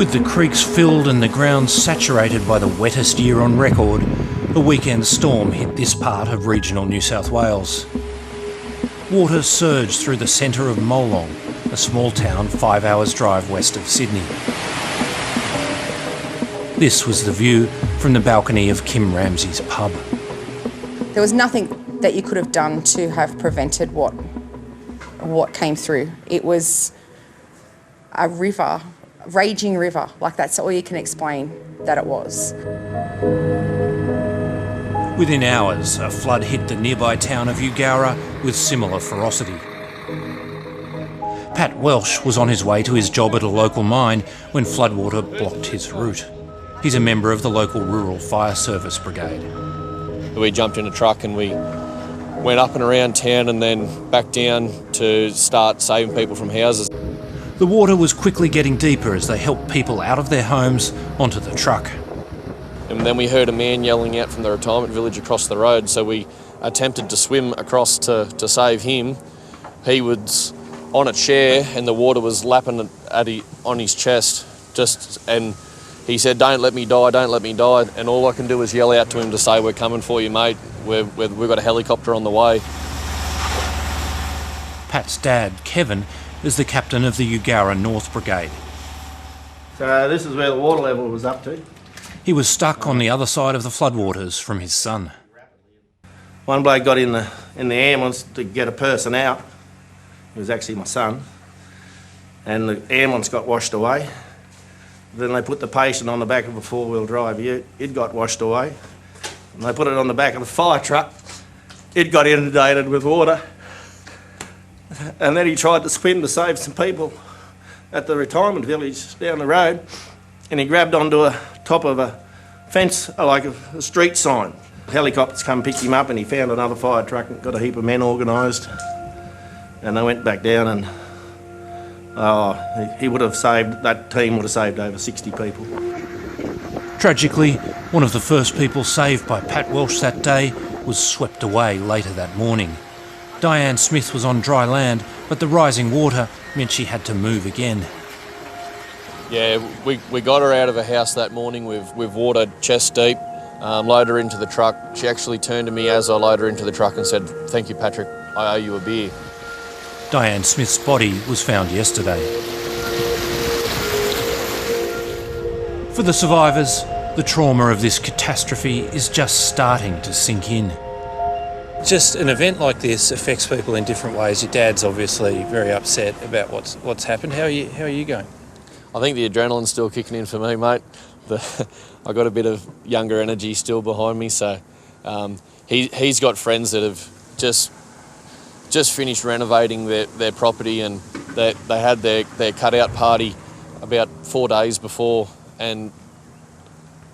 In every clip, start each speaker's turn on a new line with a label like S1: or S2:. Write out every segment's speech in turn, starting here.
S1: With the creeks filled and the ground saturated by the wettest year on record, a weekend storm hit this part of regional New South Wales. Water surged through the centre of Molong, a small town 5 hours drive west of Sydney. This was the view from the balcony of Kim Ramsey's pub.
S2: There was nothing that you could have done to have prevented what came through. It was a river, raging river, like that's all you can explain that it was.
S1: Within hours, a flood hit the nearby town of Eugowra with similar ferocity. Pat Welsh was on his way to his job at a local mine when floodwater blocked his route. He's a member of the local Rural Fire Service Brigade.
S3: We jumped in a truck and we went up and around town and then back down to start saving people from houses.
S1: The water was quickly getting deeper as they helped people out of their homes onto the truck.
S3: And then we heard a man yelling out from the retirement village across the road, so we attempted to swim across to save him. He was on a chair and the water was lapping on his chest, and he said, "Don't let me die, don't let me die." And all I can do is yell out to him to say, "We're coming for you, mate. We've got a helicopter on the way."
S1: Pat's dad, Kevin, is the captain of the Eugowra North Brigade.
S4: So this is where the water level was up to.
S1: He was stuck on the other side of the floodwaters from his son.
S4: One bloke got in the ambulance to get a person out. It was actually my son. And the ambulance got washed away. Then they put the patient on the back of a four-wheel drive. It got washed away. And they put it on the back of the fire truck. It got inundated with water. And then he tried to swim to save some people at the retirement village down the road. And he grabbed onto a top of a fence, like a street sign. Helicopters come pick him up and he found another fire truck and got a heap of men organised. And they went back down and that team would have saved over 60 people.
S1: Tragically, one of the first people saved by Pat Welsh that day was swept away later that morning. Diane Smith was on dry land, but the rising water meant she had to move again.
S3: Yeah, we got her out of a house that morning with water chest deep, loaded her into the truck. She actually turned to me as I loaded her into the truck and said, "Thank you, Patrick, I owe you a beer."
S1: Diane Smith's body was found yesterday. For the survivors, the trauma of this catastrophe is just starting to sink in. Just an event like this affects people in different ways. Your dad's obviously very upset about what's happened. How are you going?
S3: I think the adrenaline's still kicking in for me, mate. I got a bit of younger energy still behind me, so he's got friends that have just finished renovating their property, and they had their cut-out party about 4 days before, and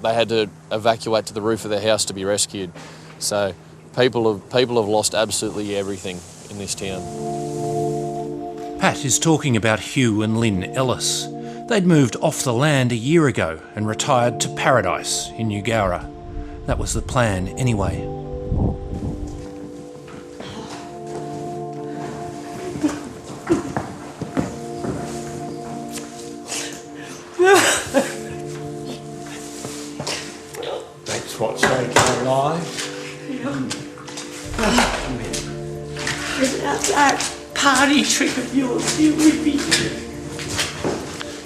S3: they had to evacuate to the roof of their house to be rescued. So people have lost absolutely everything in this town.
S1: Pat is talking about Hugh and Lynn Ellis. They'd moved off the land a year ago and retired to paradise in Eugowra. That was the plan anyway.
S5: That's what's making her alive.
S6: Without that party trick of yours, you would be...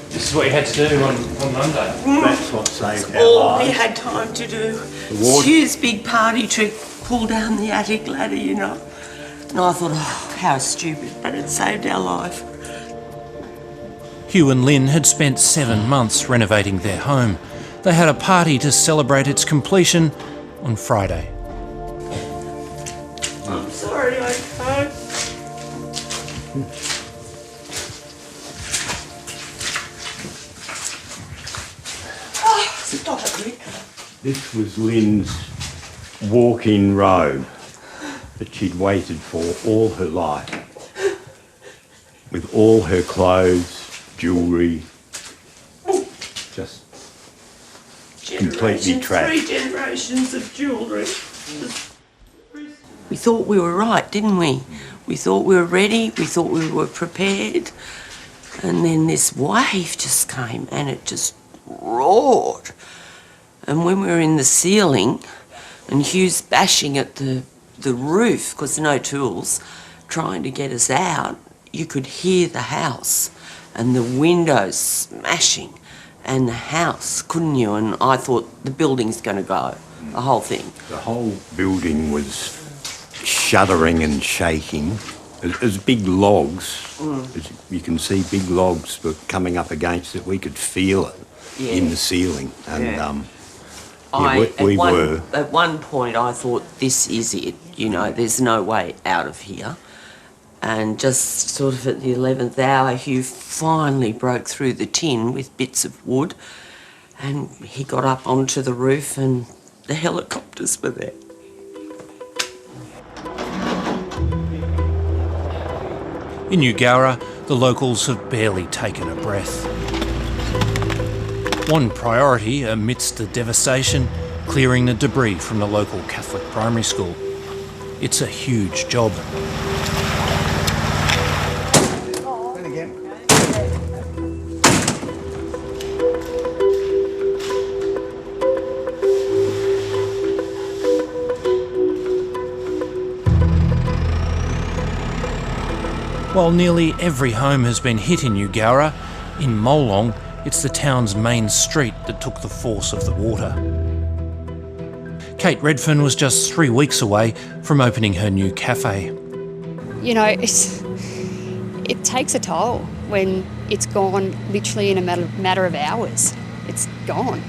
S1: This is what you had to do on Monday.
S5: That's what saved our
S6: All we
S5: lives.
S6: had time to do. Stu's big party trick, pull down the attic ladder, you know. And I thought, oh, how stupid, but it saved our life.
S1: Hugh and Lynn had spent 7 months renovating their home. They had a party to celebrate its completion on Friday.
S6: I'm sorry, I can't. Oh, stop it, Rick.
S5: This was Lynn's walk-in robe that she'd waited for all her life. With all her clothes, jewellery, just completely trashed.
S6: 3 generations of jewellery. We thought we were right, didn't we? We thought we were ready, we thought we were prepared. And then this wave just came and it just roared. And when we were in the ceiling and Hugh's bashing at the roof, because no tools, trying to get us out, you could hear the house and the windows smashing and the house, couldn't you? And I thought the building's going to go, the whole thing.
S5: The whole building was shuddering and shaking. As big logs, as you can see, big logs were coming up against it. We could feel it in the ceiling. And we were.
S6: At one point I thought, this is it, you know, there's no way out of here. And just sort of at the 11th hour, Hugh finally broke through the tin with bits of wood and he got up onto the roof and the helicopters were there.
S1: In Ugara, the locals have barely taken a breath. One priority amidst the devastation, clearing the debris from the local Catholic primary school. It's a huge job. While nearly every home has been hit in Ugara, in Molong, it's the town's main street that took the force of the water. Kate Redfern was just 3 weeks away from opening her new cafe.
S7: You know, it takes a toll when it's gone literally in a matter of hours. It's gone.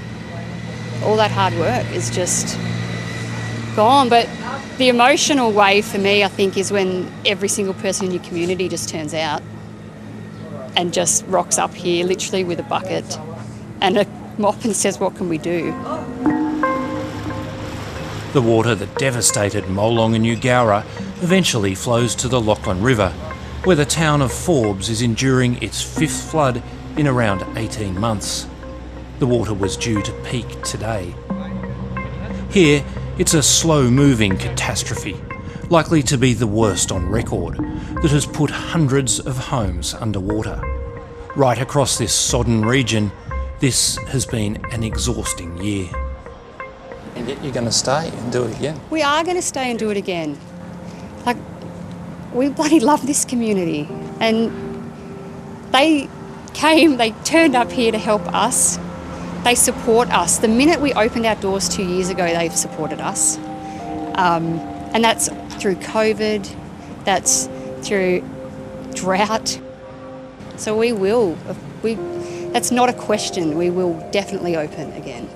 S7: All that hard work is just gone. But the emotional wave for me, I think, is when every single person in your community just turns out and just rocks up here literally with a bucket and a mop and says, what can we do?
S1: The water that devastated Molong and Ugara eventually flows to the Lachlan River, where the town of Forbes is enduring its 5th flood in around 18 months. The water was due to peak today. Here, it's a slow-moving catastrophe, likely to be the worst on record, that has put hundreds of homes underwater. Right across this sodden region, this has been an exhausting year.
S8: And yet you're going to stay and do it again.
S7: We are going to stay and do it again. Like, we bloody love this community. And they turned up here to help us. They support us. The minute we opened our doors 2 years ago, they've supported us. And that's through COVID, that's through drought. So that's not a question, we will definitely open again.